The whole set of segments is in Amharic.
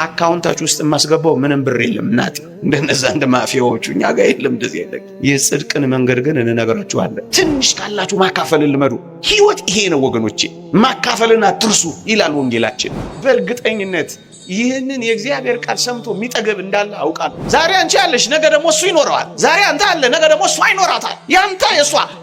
አካውንታችሁ ውስጥ ማስገባው ምንም ብር የለም እናት እንደነዛ እንደ ማፊያዎቹ እኛ ጋር የለም እንደዚህ አይደለም። የጽድቅን መንገድ ግን እንነግራችኋለን። ትንሽ ካላችሁ ማካፈልን ልመዱ። ህይወት ይሄ ነው ወገኖቼ፣ ማካፈልን አትርሱ ይላል ወንጌላችን። በእርግጠኝነት ይህንን የእግዚአብሔር ቃል ሰምቶ የሚጠገብ እንዳለ አውቃለሁ። ዛሬ አንቺ ያለሽ ነገ ደግሞ እሱ ይኖረዋል። ዛሬ አንተ አለ ነገ ደግሞ እሷ ይኖራታል። ያንተ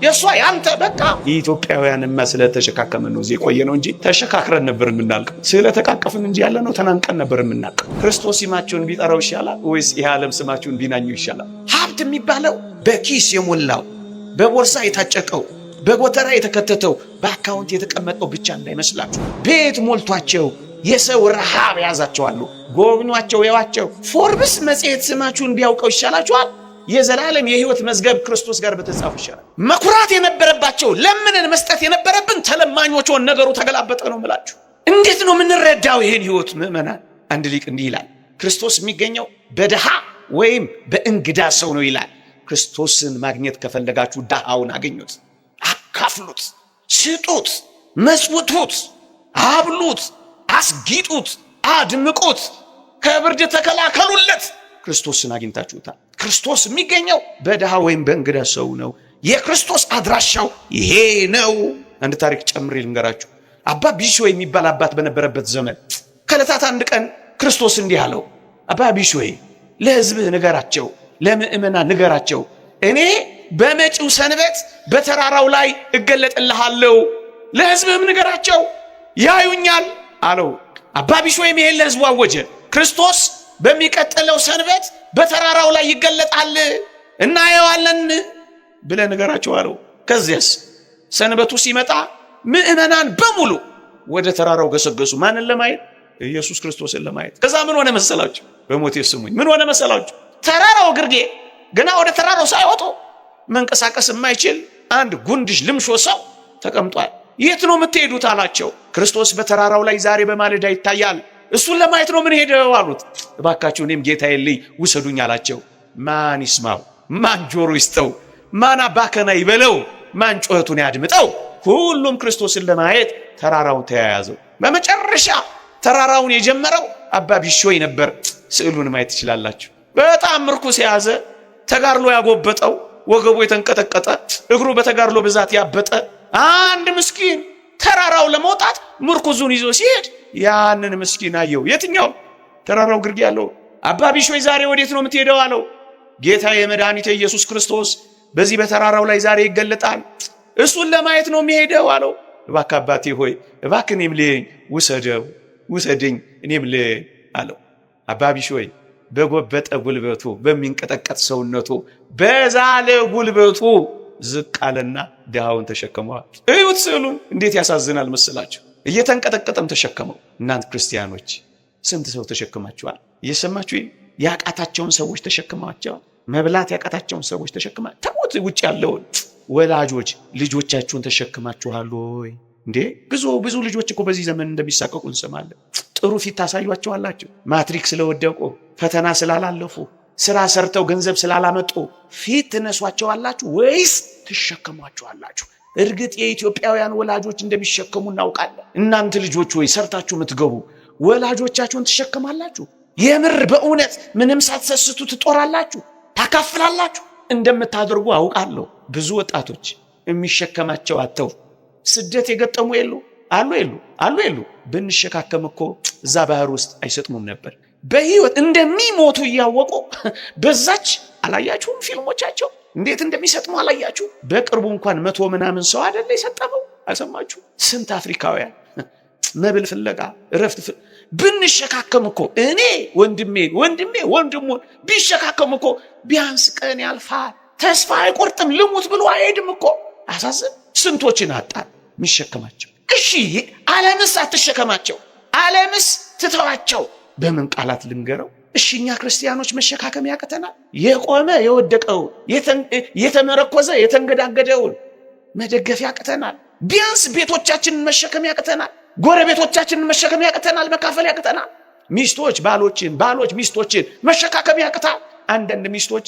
የሷ ያንተ በቃ ኢትዮጵያውያንማ ስለተሸካከመን ነው እዚህ የቆየ ነው እንጂ ተሸካክረን ነበር የምናልቀው። ስለተቃቀፍን እንጂ ያለ ነው ተናንቀን ነበር የምናልቀው። ክርስቶስ ስማችሁን ቢጠራው ይሻላል ወይስ ይህ ዓለም ስማችሁን ቢናኘው ይሻላል? ሀብት የሚባለው በኪስ የሞላው በቦርሳ የታጨቀው በጎተራ የተከተተው በአካውንት የተቀመጠው ብቻ እንዳይመስላችሁ። ቤት ሞልቷቸው የሰው ረሃብ ያዛቸዋል። ጎብኟቸው፣ ያዋቸው። ፎርብስ መጽሔት ስማችሁን ቢያውቀው ይሻላችኋል? የዘላለም የህይወት መዝገብ ክርስቶስ ጋር በተጻፈ ይሻላል። መኩራት የነበረባቸው ለምንን መስጠት የነበረብን ተለማኞች ሆን ነገሩ ተገላበጠ ነው የምላችሁ። እንዴት ነው የምንረዳው ይሄን ህይወት ምዕመናን? አንድ ሊቅ እንዲህ ይላል፣ ክርስቶስ የሚገኘው በድሃ ወይም በእንግዳ ሰው ነው ይላል። ክርስቶስን ማግኘት ከፈለጋችሁ ድሃውን አገኙት፣ አካፍሉት፣ ስጡት፣ መጽውቱት፣ አብሉት፣ አስጊጡት፣ አድምቁት፣ ከብርድ ተከላከሉለት። ክርስቶስን አግኝታችሁታል። ክርስቶስ የሚገኘው በድሃ ወይም በእንግዳ ሰው ነው። የክርስቶስ አድራሻው ይሄ ነው። አንድ ታሪክ ጨምሬ ልንገራችሁ። አባ ቢሾይ የሚባል አባት በነበረበት ዘመን ከዕለታት አንድ ቀን ክርስቶስ እንዲህ አለው፣ አባ ቢሾይ ለህዝብህ ንገራቸው፣ ለምእመናን ንገራቸው፣ እኔ በመጪው ሰንበት በተራራው ላይ እገለጥልሃለሁ፣ ለህዝብህም ንገራቸው ያዩኛል አለው። አባ ቢሾይም ይሄን ለህዝቡ አወጀ። ክርስቶስ በሚቀጥለው ሰንበት በተራራው ላይ ይገለጣል እናየዋለን ብለህ ንገራቸው አለው። ከዚያስ ሰንበቱ ሲመጣ ምእመናን በሙሉ ወደ ተራራው ገሰገሱ። ማንን ለማየት? ኢየሱስ ክርስቶስን ለማየት። ከዛ ምን ሆነ መሰላችሁ? በሞቴ ስሙኝ፣ ምን ሆነ መሰላችሁ? ተራራው ግርጌ ገና ወደ ተራራው ሳይወጡ መንቀሳቀስ የማይችል አንድ ጉንድሽ ልምሾ ሰው ተቀምጧል። የት ነው የምትሄዱት አላቸው። ክርስቶስ በተራራው ላይ ዛሬ በማለዳ ይታያል፣ እሱን ለማየት ነው ምን ሄደው አሉት። እባካችሁ እኔም ጌታዬን ልይ ውሰዱኝ አላቸው። ማን ይስማው? ማን ጆሮ ይስጠው? ማን አባከና ይበለው? ማን ጮኸቱን ያድምጠው? ሁሉም ክርስቶስን ለማየት ተራራውን ተያያዘው። በመጨረሻ ተራራውን የጀመረው አባ ቢሾይ ነበር። ስዕሉን ማየት ትችላላችሁ። በጣም ምርኩስ የያዘ ተጋርሎ ያጎበጠው ወገቡ የተንቀጠቀጠ እግሩ በተጋርሎ ብዛት ያበጠ አንድ ምስኪን ተራራው ለመውጣት ምርኩዙን ይዞ ሲሄድ ያንን ምስኪን አየው። የትኛው? ተራራው ግርጌ ያለው። አባ ቢሾይ ዛሬ ወዴት ነው የምትሄደው አለው። ጌታ የመድኃኒቴ ኢየሱስ ክርስቶስ በዚህ በተራራው ላይ ዛሬ ይገለጣል፣ እሱን ለማየት ነው የሚሄደው አለው። እባክህ አባቴ ሆይ እባክህ እኔም ልየኝ፣ ውሰደኝ እኔም ልየኝ አለው። አባ ቢሾይ በጎበጠ ጉልበቱ በሚንቀጠቀጥ ሰውነቱ በዛለ ጉልበቱ ዝቅ አለና ድሃውን ተሸከመዋል። እዩት ስዕሉን እንዴት ያሳዝናል መሰላችሁ። እየተንቀጠቀጠም ተሸከመው። እናንተ ክርስቲያኖች ስንት ሰው ተሸክማችኋል? እየሰማችሁ ያቃታቸውን ሰዎች ተሸክማችኋል። መብላት ያቃታቸውን ሰዎች ተሸክማችኋል። ተውት ውጭ ያለውን ወላጆች ልጆቻችሁን ተሸክማችኋል ወይ እንዴ? ብዙ ልጆች እኮ በዚህ ዘመን እንደሚሳቀቁ እንሰማለን። ጥሩ ፊት ታሳዩአቸዋላችሁ። ማትሪክ ስለወደቁ ፈተና ስላላለፉ ስራ ሰርተው ገንዘብ ስላላመጡ ፊት ትነሷቸዋላችሁ ወይስ ትሸከሟቸዋላችሁ? እርግጥ የኢትዮጵያውያን ወላጆች እንደሚሸከሙ እናውቃለን። እናንተ ልጆች ወይ ሰርታችሁ የምትገቡ ወላጆቻችሁን ትሸከማላችሁ? የምር በእውነት ምንም ሳትሰስቱ ትጦራላችሁ፣ ታካፍላላችሁ እንደምታደርጉ አውቃለሁ። ብዙ ወጣቶች የሚሸከማቸው አጥተው ስደት የገጠሙ አሉ። ብንሸካከም እኮ እዛ ባህር ውስጥ አይሰጥሙም ነበር። በህይወት እንደሚሞቱ እያወቁ በዛች አላያችሁም? ፊልሞቻቸው እንዴት እንደሚሰጥሙ አላያችሁ? በቅርቡ እንኳን 100 ምናምን ሰው አይደለ የሰጠመው? አልሰማችሁ? ስንት አፍሪካውያን መብል ፍለጋ እረፍት ብንሸካከም እኮ እኔ ወንድሙን ቢሸካከም እኮ ቢያንስ ቀን ያልፋል፣ ተስፋ አይቆርጥም፣ ልሙት ብሎ አይሄድም እኮ። አሳዝን። ስንቶችን አጣን የሚሸከማቸው። እሺ ዓለምስ አትሸከማቸው? ዓለምስ ትተዋቸው? በምን ቃላት ልንገረው? እሺኛ ክርስቲያኖች መሸካከም ያቅተናል። የቆመ የወደቀውን የተመረኮዘ የተንገዳገደውን መደገፍ ያቅተናል። ቢያንስ ቤቶቻችንን መሸከም ያቅተናል። ጎረቤቶቻችንን መሸከም ያቅተናል። መካፈል ያቅተናል። ሚስቶች ባሎች ሚስቶችን መሸካከም ያቅታል። አንዳንድ ሚስቶች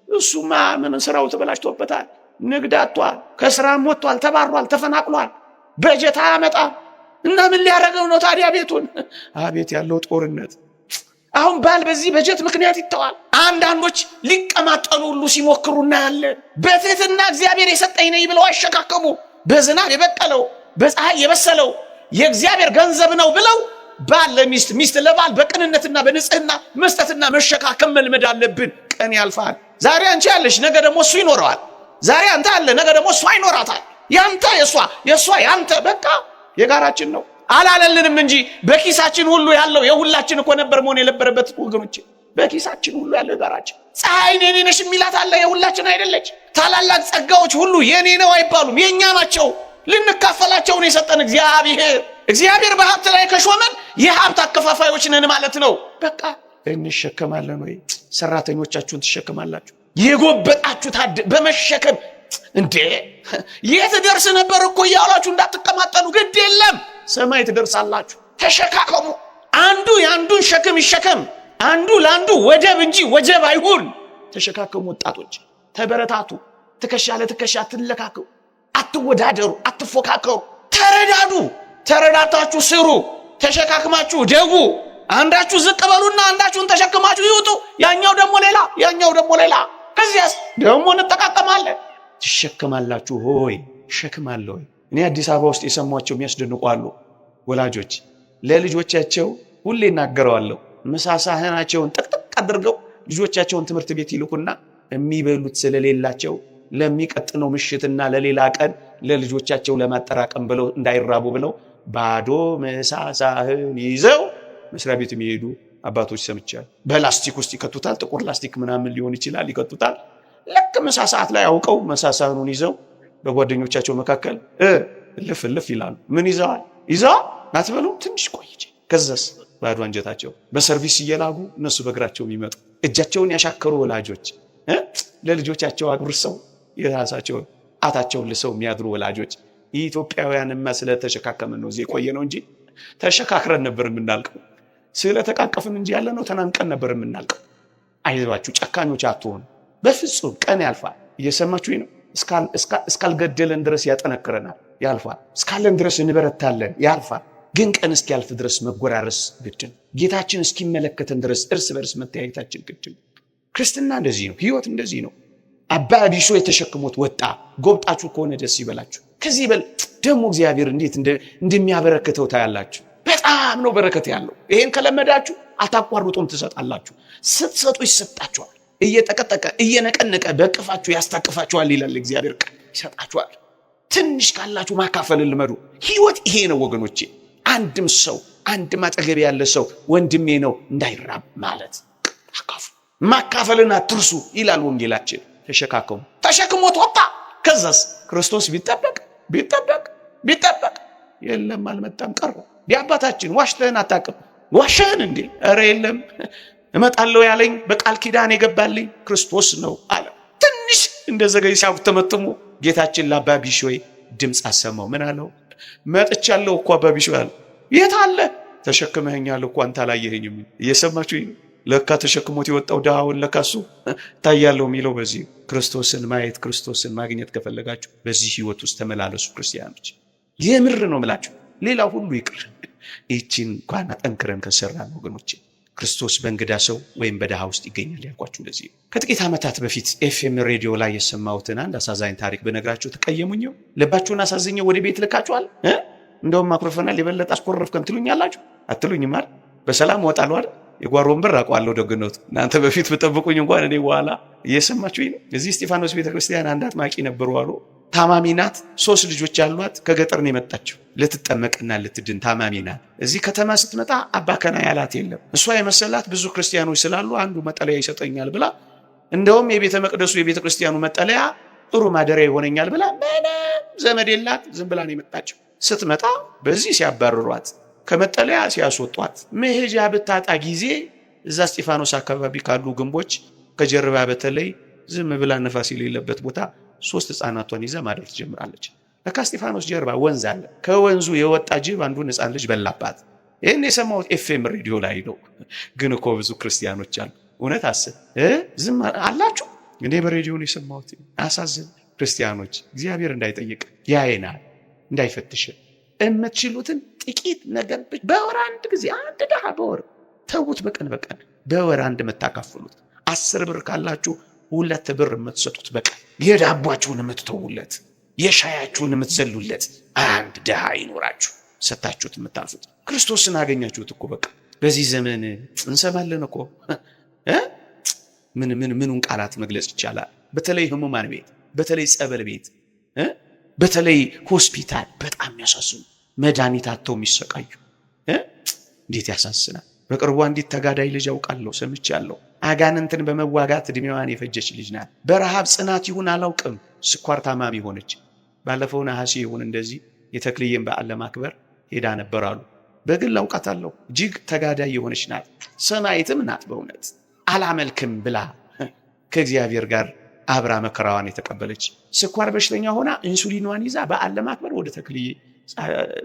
እሱማ ምን ስራው ተበላሽቶበታል፣ ንግድ አጥቷል፣ ከስራም ወጥቷል፣ ተባሯል፣ ተፈናቅሏል፣ በጀት አያመጣም እና ምን ሊያደርገው ነው ታዲያ ቤቱን? አቤት ያለው ጦርነት! አሁን ባል በዚህ በጀት ምክንያት ይተዋል። አንዳንዶች ሊቀማጠሉ ሁሉ ሲሞክሩ እናያለን። በትህትና እግዚአብሔር የሰጠኝ ነኝ ብለው አሸካከሙ። በዝናብ የበቀለው በፀሐይ የበሰለው የእግዚአብሔር ገንዘብ ነው ብለው ባል ለሚስት ሚስት ለባል በቅንነትና በንጽህና መስጠትና መሸካከም መልመድ አለብን። ቀን ያልፋል። ዛሬ አንቺ ያለሽ ነገ ደግሞ እሱ ይኖረዋል። ዛሬ አንተ አለ ነገ ደግሞ እሷ ይኖራታል። ያንተ የሷ ያንተ በቃ የጋራችን ነው አላለልንም እንጂ በኪሳችን ሁሉ ያለው የሁላችን እኮ ነበር መሆን የነበረበት ወገኖቼ። በኪሳችን ሁሉ ያለው የጋራችን። ፀሐይ የኔ ነሽ የሚላት አለ የሁላችን አይደለች። ታላላቅ ጸጋዎች ሁሉ የኔ ነው አይባሉም፣ የኛ ናቸው። ልንካፈላቸው ነው የሰጠን እግዚአብሔር በሀብት ላይ ከሾመን የሀብት አከፋፋዮች ነን ማለት ነው። በቃ እንሸከማለን ወይ? ሰራተኞቻችሁን ትሸከማላችሁ? የጎበጣችሁ በመሸከም እንዴ የት ደርስ ነበር እኮ እያላችሁ እንዳትቀማጠሉ፣ ግድ የለም ሰማይ ትደርሳላችሁ። ተሸካከሙ። አንዱ የአንዱን ሸክም ይሸከም፣ አንዱ ለአንዱ ወደብ እንጂ ወጀብ አይሁን። ተሸካከሙ። ወጣቶች ተበረታቱ። ትከሻ ለትከሻ አትለካከሩ፣ አትወዳደሩ፣ አትፎካከሩ። ተረዳዱ። ተረዳታችሁ ስሩ። ተሸካክማችሁ ደጉ። አንዳችሁ ዝቅ በሉና አንዳችሁን ተሸክማችሁ ይውጡ። ያኛው ደግሞ ሌላ ከዚያስ ደግሞ እንጠቃቀማለን። ትሸከማላችሁ ሆይ ሸክም አለ ሆይ። እኔ አዲስ አበባ ውስጥ የሰሟቸው የሚያስደንቁ አሉ። ወላጆች ለልጆቻቸው ሁሌ እናገረዋለሁ። ምሳ ሳህናቸውን ጥቅጥቅ አድርገው ልጆቻቸውን ትምህርት ቤት ይልኩና የሚበሉት ስለሌላቸው ለሚቀጥለው ምሽትና ለሌላ ቀን ለልጆቻቸው ለማጠራቀም ብለው እንዳይራቡ ብለው ባዶ ምሳ ሳህን ይዘው መስሪያ ቤት የሚሄዱ አባቶች ሰምቻለሁ። በላስቲክ ውስጥ ይከቱታል። ጥቁር ላስቲክ ምናምን ሊሆን ይችላል። ይከቱታል። ልክ ምሳ ሰዓት ላይ አውቀው ምሳ ሳህኑን ይዘው በጓደኞቻቸው መካከል እልፍ ይላሉ። ምን ይዘዋል አትበሉ፣ ትንሽ ቆይቼ። ከዛስ ባዶ አንጀታቸው በሰርቪስ እየላጉ እነሱ በእግራቸው የሚመጡ እጃቸውን ያሻከሩ ወላጆች ለልጆቻቸው አጉርሰው የራሳቸውን አታቸውን ልሰው የሚያድሩ ወላጆች። ኢትዮጵያውያንማ ስለተሸካከምን ነው እዚህ የቆየ ነው እንጂ ተሸካክረን ነበር የምናልቀው። ስለተቃቀፍን እንጂ ያለ ነው ተናንቀን ነበር የምናልቀው። አይዟችሁ፣ ጨካኞች አትሆኑ በፍጹም። ቀን ያልፋል። እየሰማችሁ ነው። እስካልገደለን ድረስ ያጠነክረናል፣ ያልፋል። እስካለን ድረስ እንበረታለን፣ ያልፋል። ግን ቀን እስኪያልፍ ድረስ መጎራረስ ግድ ነው። ጌታችን እስኪመለከተን ድረስ እርስ በርስ መተያየታችን ግድ ነው። ክርስትና እንደዚህ ነው። ህይወት እንደዚህ ነው። አባ ቢሾ የተሸክሞት ወጣ። ጎብጣችሁ ከሆነ ደስ ይበላችሁ። ከዚህ በል ደግሞ እግዚአብሔር እንዴት እንደሚያበረክተው ታያላችሁ። በጣም ነው በረከት ያለው። ይሄን ከለመዳችሁ አታቋርጡም፣ ትሰጣላችሁ። ስትሰጡ ይሰጣችኋል። እየጠቀጠቀ እየነቀነቀ በቅፋችሁ ያስታቅፋችኋል ይላል እግዚአብሔር። ይሰጣችኋል። ትንሽ ካላችሁ ማካፈል ልመዱ። ህይወት ይሄ ነው ወገኖቼ። አንድም አጠገብ ያለ ሰው ወንድሜ ነው እንዳይራብ ማለት አካፍሉ። ማካፈልን አትርሱ ይላል ወንጌላችን። ተሸካከሙ። ተሸክሞት ወጣ። ከዛስ ክርስቶስ ቢጠበቅ የለም አልመጣም ቀረ። የአባታችን ዋሽተህን አታውቅም። ዋሸህን እንዴ? ኧረ የለም እመጣለሁ ያለኝ በቃል ኪዳን የገባልኝ ክርስቶስ ነው አለ። ትንሽ እንደዘገይ ሲያጉተመጥሙ ጌታችን ለአባ ቢሾይ ድምፅ አሰማው። ምን አለው? መጥቻለሁ እኮ አባ ቢሾይ አለ። የት አለ? ተሸክመኸኛል እኮ አንተ አላየኸኝም። እየሰማችሁ ለካ ተሸክሞት የወጣው ድሃውን ለካሱ ታያለው የሚለው በዚህ። ክርስቶስን ማየት ክርስቶስን ማግኘት ከፈለጋችሁ በዚህ ህይወት ውስጥ ተመላለሱ ክርስቲያኖች። የምር ነው ምላችሁ። ሌላ ሁሉ ይቅር። ይህችን እንኳን አጠንክረን ከሰራን ወገኖች ክርስቶስ በእንግዳ ሰው ወይም በድሃ ውስጥ ይገኛል ያልኳችሁ እንደዚህ። ከጥቂት ዓመታት በፊት ኤፍኤም ሬዲዮ ላይ የሰማሁትን አንድ አሳዛኝ ታሪክ በነግራችሁ ተቀየሙኝው? ልባችሁን አሳዝኘው ወደ ቤት ልካችኋል? እንደውም አኩርፈናል የበለጠ አስኮረፍከን ትሉኛላችሁ? አትሉኝም አይደል? በሰላም ወጣሉ አይደል? የጓሮን በር አውቀዋለሁ ደግነቱ። እናንተ በፊት ብጠብቁኝ እንኳን እኔ በኋላ። እየሰማችሁኝ ነው? እዚህ እስጢፋኖስ ቤተክርስቲያን አንድ አጥማቂ ነበሩ አሉ። ታማሚ ናት። 3 ልጆች ያሏት። ከገጠር ነው የመጣችው ልትጠመቅና ልትድን። ታማሚ ናት። እዚህ ከተማ ስትመጣ አባከና ያላት የለም። እሷ የመሰላት ብዙ ክርስቲያኖች ስላሉ አንዱ መጠለያ ይሰጠኛል ብላ፣ እንደውም የቤተ መቅደሱ የቤተ ክርስቲያኑ መጠለያ ጥሩ ማደሪያ ይሆነኛል ብላ ምንም ዘመድ የላት ዝም ብላ ነው የመጣችው። ስትመጣ በዚህ ሲያባርሯት ከመጠለያ ሲያስወጧት መሄጃ ብታጣ ጊዜ እዛ እስጢፋኖስ አካባቢ ካሉ ግንቦች ከጀርባ በተለይ ዝም ብላ ነፋስ የሌለበት ቦታ 3 ሕፃናቷን ይዛ ማደር ትጀምራለች። ለካ እስጢፋኖስ ጀርባ ወንዝ አለ። ከወንዙ የወጣ ጅብ አንዱን ሕፃን ልጅ በላባት። ይህን የሰማሁት ኤፍኤም ሬዲዮ ላይ ነው። ግን እኮ ብዙ ክርስቲያኖች አሉ። እውነት አስብ ዝም አላችሁ። እኔ በሬዲዮ ነው የሰማሁት። አሳዝን ክርስቲያኖች። እግዚአብሔር እንዳይጠይቅ ያየናል፣ እንዳይፈትሽ የምትችሉትን ጥቂት ነገር በወር አንድ ጊዜ አንድ ድሃ በወር ተውት። በቀን በወር አንድ የምታካፍሉት 10 ብር ካላችሁ 2 ብር የምትሰጡት በቀን የዳቧችሁን የምትተውለት የሻያችሁን የምትዘሉለት አንድ ድሃ ይኖራችሁ ሰጣችሁት የምታልፉት ክርስቶስን አገኛችሁት እኮ በቃ። በዚህ ዘመን እንሰማለን እኮ ምኑን ቃላት መግለጽ ይቻላል? በተለይ ህሙማን ቤት፣ በተለይ ጸበል ቤት፣ በተለይ ሆስፒታል በጣም ያሳስኑ መድኃኒት አጥተው የሚሰቃዩ እንዴት ያሳስናል። በቅርቡ አንዲት ተጋዳይ ልጅ አውቃለሁ፣ ሰምቻለሁ። አጋንንትን በመዋጋት እድሜዋን የፈጀች ልጅ ናት። በረሃብ ጽናት ይሁን አላውቅም ስኳር ታማሚ ሆነች። ባለፈው ነሐሴ ይሁን እንደዚህ የተክልዬን በዓል ለማክበር ሄዳ ነበር አሉ። በግል አውቃታለሁ። እጅግ ተጋዳይ የሆነች ናት፣ ሰማዕትም ናት። በእውነት አላመልክም ብላ ከእግዚአብሔር ጋር አብራ መከራዋን የተቀበለች ስኳር በሽተኛ ሆና ኢንሱሊኗን ይዛ በዓል ለማክበር ወደ ተክልዬ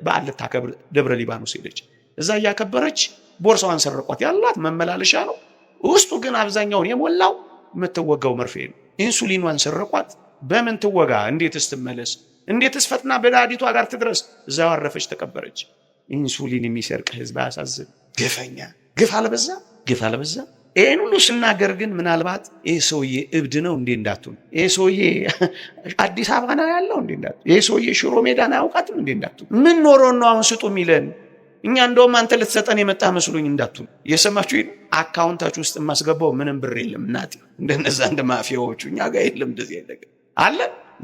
በዓል ልታከብር ደብረ ሊባኖስ ሄደች። እዛ እያከበረች ቦርሳዋን ሰረቋት። ያላት መመላለሻ ነው፣ ውስጡ ግን አብዛኛውን የሞላው የምትወጋው መርፌ ነው። ኢንሱሊኗን ሰረቋት። በምን ትወጋ? እንዴትስ ትመለስ? እንዴትስ ፈጥና በዳዲቷ ጋር ትድረስ? እዛው አረፈች፣ ተቀበረች። ኢንሱሊን የሚሰርቅ ህዝብ አያሳዝን? ግፈኛ ግፍ አልበዛ? ይህን ሁሉ ስናገር ግን ምናልባት ይህ ሰውዬ እብድ ነው እንዴ እንዳትሉ፣ ይህ ሰውዬ አዲስ አበባ ነው ያለው እንዴ እንዳትሉ፣ ይህ ሰውዬ ሽሮ ሜዳን አያውቃትም እንዴ እንዳትሉ፣ ምን ኖሮን ነው አሁን ስጡ የሚለን? እኛ እንደውም አንተ ልትሰጠን የመጣ መስሎኝ እንዳትሉ። እየሰማችሁ ይሄን አካውንታችሁ ውስጥ የማስገባው ምንም ብር የለም እናቴ፣ እንደነዛ እንደ ማፊያዎቹ እኛ ጋር የለም እንደዚህ አይደለም አለ።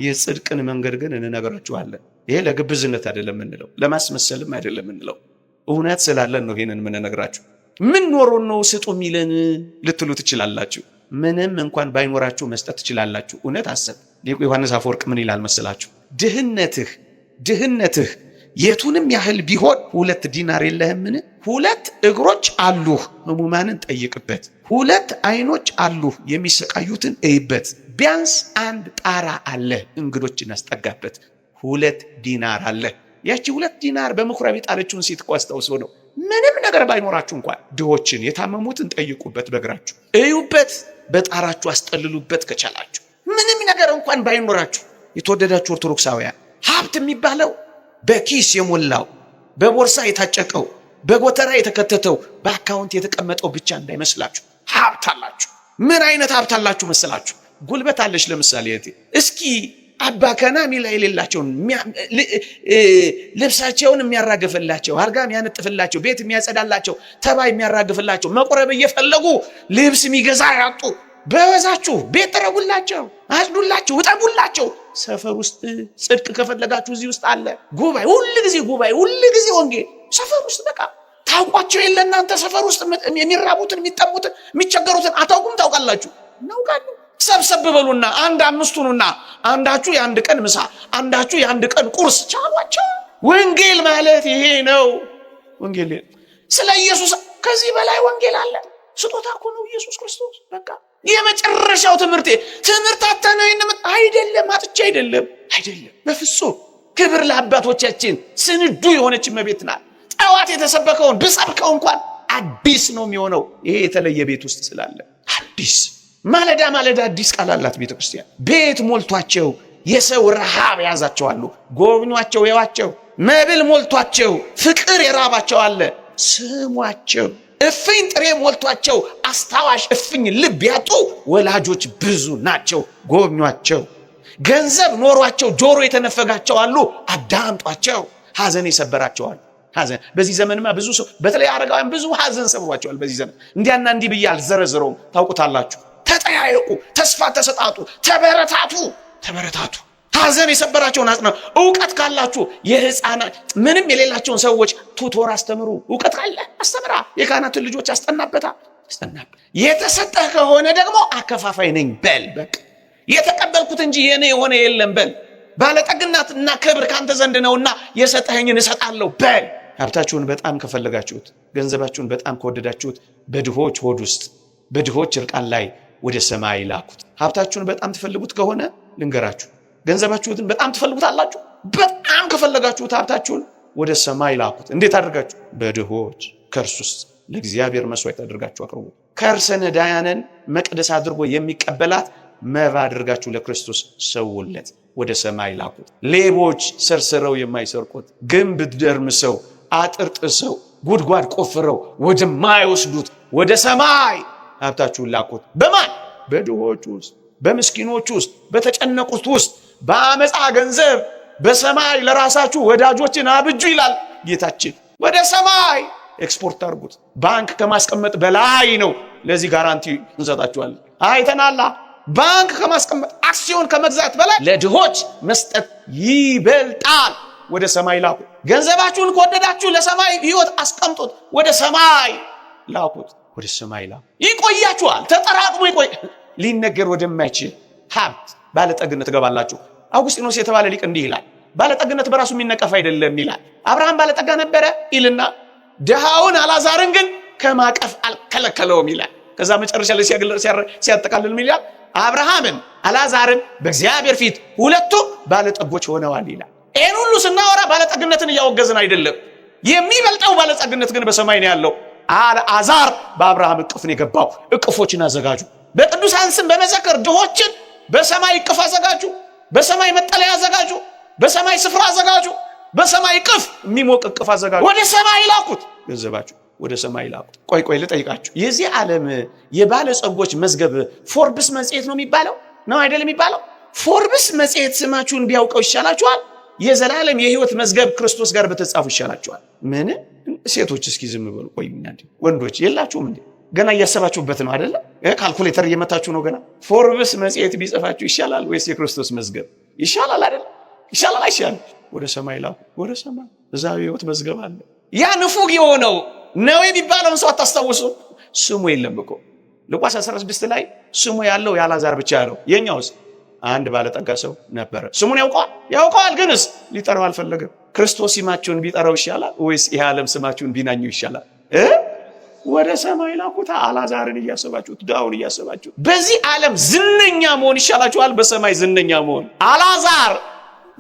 የጽድቅን መንገድ ግን እንነግራችኋለን። ይሄ ለግብዝነት አይደለም የምንለው፣ ለማስመሰልም አይደለም የምንለው፣ እውነት ስላለን ነው ይሄንን የምንነግራችሁ። ምን ኖሮን ነው ስጡ የሚለን ልትሉ ትችላላችሁ። ምንም እንኳን ባይኖራችሁ መስጠት ትችላላችሁ። እውነት አሰብ ሊቁ ዮሐንስ አፈወርቅ ምን ይላል መሰላችሁ? ድህነትህ የቱንም ያህል ቢሆን 2 ዲናር የለህምን? 2 እግሮች አሉህ፣ ህሙማንን ጠይቅበት። 2 አይኖች አሉህ፣ የሚሰቃዩትን እይበት። ቢያንስ 1 ጣራ አለ፣ እንግዶችን አስጠጋበት። 2 ዲናር አለ። ያቺ 2 ዲናር በምኩራብ የጣለችውን ሴት እኮ አስታውሶ ነው። ምንም ነገር ባይኖራችሁ እንኳን ድሆችን የታመሙትን ጠይቁበት፣ በእግራችሁ እዩበት፣ በጣራችሁ አስጠልሉበት ከቻላችሁ። ምንም ነገር እንኳን ባይኖራችሁ የተወደዳችሁ ኦርቶዶክሳውያን፣ ሀብት የሚባለው በኪስ የሞላው በቦርሳ የታጨቀው በጎተራ የተከተተው በአካውንት የተቀመጠው ብቻ እንዳይመስላችሁ። ሀብት አላችሁ። ምን አይነት ሀብት አላችሁ መሰላችሁ? ጉልበት አለች። ለምሳሌ እስኪ አባ ከና ሚላ የሌላቸውን ልብሳቸውን የሚያራግፍላቸው፣ አልጋ የሚያነጥፍላቸው፣ ቤት የሚያጸዳላቸው፣ ተባይ የሚያራግፍላቸው መቁረብ እየፈለጉ ልብስ የሚገዛ ያጡ በወዛችሁ ቤት ጠረጉላቸው፣ አጽዱላቸው፣ እጠቡላቸው። ሰፈር ውስጥ ጽድቅ ከፈለጋችሁ እዚህ ውስጥ አለ። ጉባኤ ሁሉ ጊዜ ወንጌል ሰፈር ውስጥ በቃ ታውቋቸው የለ እናንተ ሰፈር ውስጥ የሚራቡትን የሚጠሙትን የሚቸገሩትን አታውቁም? ታውቃላችሁ? እናውቃለን። ሰብሰብ በሉና 5ቱንና አንዳችሁ የአንድ ቀን ምሳ፣ አንዳችሁ የአንድ ቀን ቁርስ ቻሏቸው። ወንጌል ማለት ይሄ ነው። ወንጌል ስለ ኢየሱስ ከዚህ በላይ ወንጌል አለ? ስጦታ እኮ ነው ኢየሱስ ክርስቶስ። በቃ የመጨረሻው ትምህርት አተነይን አይደለም፣ አጥቼ አይደለም። በፍጹም ክብር ለአባቶቻችን። ስንዱ የሆነች እመቤት ናት። ጠዋት የተሰበከውን ብሰብከው እንኳን አዲስ ነው የሚሆነው። ይሄ የተለየ ቤት ውስጥ ስላለ አዲስ ማለዳ አዲስ ቃል አላት ቤተ ክርስቲያን። ቤት ሞልቷቸው የሰው ረሃብ ያዛቸዋሉ። ጎብኟቸው፣ የዋቸው መብል ሞልቷቸው ፍቅር የራባቸው አለ። ስሟቸው። እፍኝ ጥሬ ሞልቷቸው አስታዋሽ እፍኝ ልብ ያጡ ወላጆች ብዙ ናቸው። ጎብኟቸው። ገንዘብ ኖሯቸው ጆሮ የተነፈጋቸው አሉ። አዳምጧቸው። ሐዘን የሰበራቸዋል። ሐዘን በዚህ ዘመንማ ብዙ ሰው በተለይ አረጋውያን ብዙ ሐዘን ሰብሯቸዋል። በዚህ ዘመን እንዲያና እንዲህ ብዬ አልዘረዝረውም፣ ታውቁታላችሁ። ተጠያየቁ፣ ተስፋ ተሰጣጡ፣ ተበረታቱ። ሐዘን የሰበራቸውን አጽናኑ። ዕውቀት ካላችሁ የሕፃናት ምንም የሌላቸውን ሰዎች ቱቶር አስተምሩ። ዕውቀት ካለ አስተምራ። የካህናትን ልጆች አስጠናበት። የተሰጠህ ከሆነ ደግሞ አከፋፋይ ነኝ በል። በቃ የተቀበልኩት እንጂ የኔ የሆነ የለም በል። ባለጠግነትና ክብር ካንተ ዘንድ ነውና የሰጠኸኝን እሰጣለሁ በል። ሀብታችሁን በጣም ከፈለጋችሁት፣ ገንዘባችሁን በጣም ከወደዳችሁት በድሆች ሆድ ውስጥ በድሆች እርቃን ላይ ወደ ሰማይ ላኩት። ሀብታችሁን በጣም ትፈልጉት ከሆነ ልንገራችሁ፣ ገንዘባችሁን በጣም ትፈልጉታላችሁ። በጣም ከፈለጋችሁት ሀብታችሁን ወደ ሰማይ ላኩት። እንዴት አድርጋችሁ? በድሆች ከርስ ውስጥ ለእግዚአብሔር መስዋዕት አድርጋችሁ አቅርቡ። ከርሰ ነዳያንን መቅደስ አድርጎ የሚቀበላት መባ አድርጋችሁ ለክርስቶስ ሰውለት፣ ወደ ሰማይ ላኩት። ሌቦች ሰርስረው የማይሰርቁት፣ ግንብ ደርምሰው አጥር ጥሰው ጉድጓድ ቆፍረው ወደማይወስዱት ወደ ሰማይ ሀብታችሁን ላኩት። በማን? በድሆች ውስጥ፣ በምስኪኖች ውስጥ፣ በተጨነቁት ውስጥ። በአመፃ ገንዘብ በሰማይ ለራሳችሁ ወዳጆችን አብጁ ይላል ጌታችን። ወደ ሰማይ ኤክስፖርት አድርጉት። ባንክ ከማስቀመጥ በላይ ነው። ለዚህ ጋራንቲ እንሰጣችኋለን። አይተናላ። ባንክ ከማስቀመጥ አክሲዮን ከመግዛት በላይ ለድሆች መስጠት ይበልጣል። ወደ ሰማይ ላኩ። ገንዘባችሁን ከወደዳችሁ ለሰማይ ህይወት አስቀምጡት። ወደ ሰማይ ላኩት። ወደ ሰማይ ላኩ። ይቆያችኋል። ተጠራቅሞ ይቆይ። ሊነገር ወደማይችል ሀብት ባለጠግነት ትገባላችሁ። አውግስጢኖስ የተባለ ሊቅ እንዲህ ይላል፣ ባለጠግነት በራሱ የሚነቀፍ አይደለም ይላል። አብርሃም ባለጠጋ ነበረ ይልና ድሃውን አልዓዛርን ግን ከማቀፍ አልከለከለውም ይላል። ከዛ መጨረሻ ላይ ሲያጠቃልል ምን ይላል? አብርሃምን አልዓዛርን በእግዚአብሔር ፊት ሁለቱም ባለጠጎች ሆነዋል ይላል። ይህን ሁሉ ስናወራ ባለጠግነትን እያወገዝን አይደለም። የሚበልጠው ባለጠግነት ግን በሰማይ ነው ያለው። አልዓዛር በአብርሃም እቅፍ ነው የገባው። እቅፎችን አዘጋጁ። በቅዱሳን ስም በመዘከር ድሆችን በሰማይ እቅፍ አዘጋጁ። በሰማይ መጠለያ አዘጋጁ። በሰማይ ስፍራ አዘጋጁ። በሰማይ እቅፍ የሚሞቅ እቅፍ አዘጋጁ። ወደ ሰማይ ላኩት። ገንዘባችሁ ወደ ሰማይ ላኩት። ቆይ ልጠይቃችሁ። የዚህ ዓለም የባለጸጎች መዝገብ ፎርብስ መጽሔት ነው የሚባለው ነው አይደል የሚባለው? ፎርብስ መጽሔት ስማችሁን ቢያውቀው ይሻላችኋል? የዘላለም የህይወት መዝገብ ክርስቶስ ጋር በተጻፉ ይሻላችኋል? ምን? ሴቶች እስኪ ዝም በሉ። ቆይ ወንዶች የላችሁም እንዴ? ገና እያሰባችሁበት ነው አይደለ? ካልኩሌተር እየመታችሁ ነው ገና። ፎርብስ መጽሔት ቢጽፋችሁ ይሻላል ወይስ የክርስቶስ መዝገብ ይሻላል? አይደል? ይሻላል አይሻል? ወደ ሰማይ ላኩ። ወደ ሰማይ እዛ የህይወት መዝገብ አለ። ያ ንፉግ የሆነው ነው የሚባለውን ሰው አታስታውሱ? ስሙ የለም እኮ ሉቃስ 16 ላይ ስሙ ያለው የአልዓዛር ብቻ ነው። የኛውስ አንድ ባለጠጋ ሰው ነበረ። ስሙን ያውቀዋል ግንስ ሊጠራው አልፈለገም። ክርስቶስ ስማችሁን ቢጠራው ይሻላል ወይስ ይህ ዓለም ስማችሁን ቢናኙ ይሻላል? ወደ ሰማይ ላኩታ። አልዓዛርን እያሰባችሁት፣ ዳውን እያሰባችሁት። በዚህ ዓለም ዝነኛ መሆን ይሻላችኋል በሰማይ ዝነኛ መሆን? አልዓዛር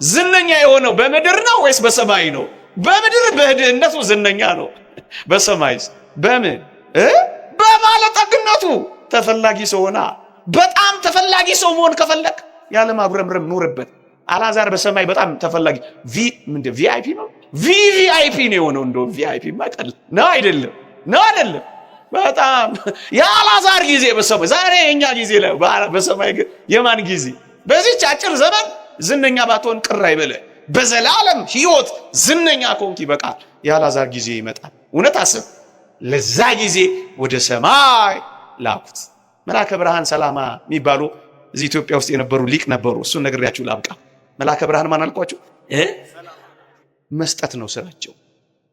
ዝነኛ የሆነው በምድር ነው ወይስ በሰማይ ነው? በምድር በድህነቱ ዝነኛ ነው። በሰማይስ በምን? በባለጠግነቱ ተፈላጊ ሰው ሆና። በጣም ተፈላጊ ሰው መሆን ከፈለክ ያለ ማጉረምረም ኑርበት። አልዓዛር በሰማይ በጣም ተፈላጊ ቪአይፒ ነው። ቪቪአይፒ ነው የሆነው። እንደው ቪአይፒ ማቀል ነው አይደለም? ነው አይደለም? በጣም የአልዓዛር ጊዜ በሰማይ ዛሬ የኛ ጊዜ ነው። በሰማይ ግን የማን ጊዜ? በዚህች አጭር ዘመን ዝነኛ ባትሆን ቅር አይበልህ። በዘላለም ህይወት ዝነኛ ከሆንክ ይበቃል። የአልዓዛር ጊዜ ይመጣል። እውነት አስብ። ለዛ ጊዜ ወደ ሰማይ ላኩት። መልአከ ብርሃን ሰላማ የሚባሉ እዚህ ኢትዮጵያ ውስጥ የነበሩ ሊቅ ነበሩ። እሱን ነግሬያችሁ ላብቃ። መልአከ ብርሃን ማን አልኳችሁ? መስጠት ነው ስራቸው።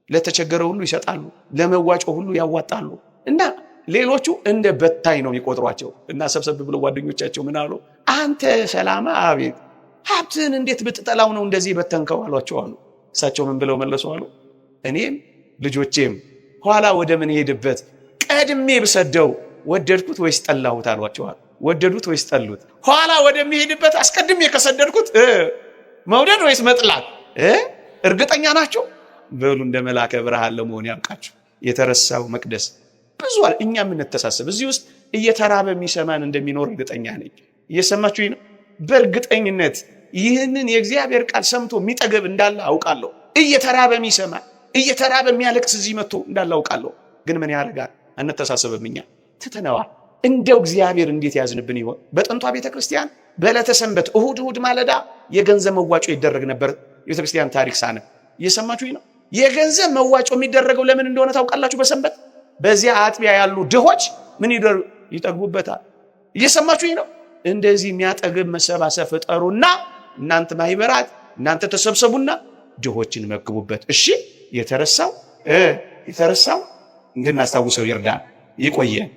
ለተቸገረ ሁሉ ይሰጣሉ፣ ለመዋጮ ሁሉ ያዋጣሉ። እና ሌሎቹ እንደ በታኝ ነው የሚቆጥሯቸው። እና ሰብሰብ ብለው ጓደኞቻቸው ምን አሉ? አንተ ሰላማ፣ አቤት፣ ሀብትን እንዴት ብትጠላው ነው እንደዚህ በተንከው አሏቸው አሉ። እሳቸው ምን ብለው መለሱ አሉ? እኔም ልጆቼም ኋላ ወደ ምን ሄድበት ቀድሜ ብሰደው ወደድኩት ወይስ ጠላሁት አሏቸዋል። ወደዱት ወይስ ጠሉት? ኋላ ወደሚሄድበት አስቀድሜ ከሰደድኩት መውደድ ወይስ መጥላት? እርግጠኛ ናቸው? በሉ እንደ መልአከ ብርሃን ለመሆን ያብቃችሁ። የተረሳው መቅደስ ብዙ አለ። እኛ የምንተሳሰብ እዚህ ውስጥ እየተራበ የሚሰማን እንደሚኖር እርግጠኛ ነኝ። እየሰማችሁኝ ነው? በእርግጠኝነት ይህንን የእግዚአብሔር ቃል ሰምቶ የሚጠገብ እንዳለ አውቃለሁ። እየተራበ የሚሰማ እየተራበ የሚያለቅስ እዚህ መጥቶ እንዳለ አውቃለሁ። ግን ምን ያደርጋል? አንተሳሰብም። እኛ ትተነዋል። እንደው እግዚአብሔር እንዴት ያዝንብን ይሆን? በጥንቷ ቤተክርስቲያን በዕለተ ሰንበት እሁድ ማለዳ የገንዘብ መዋጮ ይደረግ ነበር። የቤተክርስቲያን ታሪክ ሳነ እየሰማችሁኝ ነው? የገንዘብ መዋጮ የሚደረገው ለምን እንደሆነ ታውቃላችሁ? በሰንበት በዚያ አጥቢያ ያሉ ድሆች ምን ይጠግቡበታል። እየሰማችሁኝ ነው? እንደዚህ የሚያጠግብ መሰባሰብ ፍጠሩና እናንተ ማህበራት እናንተ ተሰብሰቡና ድሆችን መግቡበት። እሺ፣ የተረሳው እንድናስታውሰው ይርዳን። ይቆየን።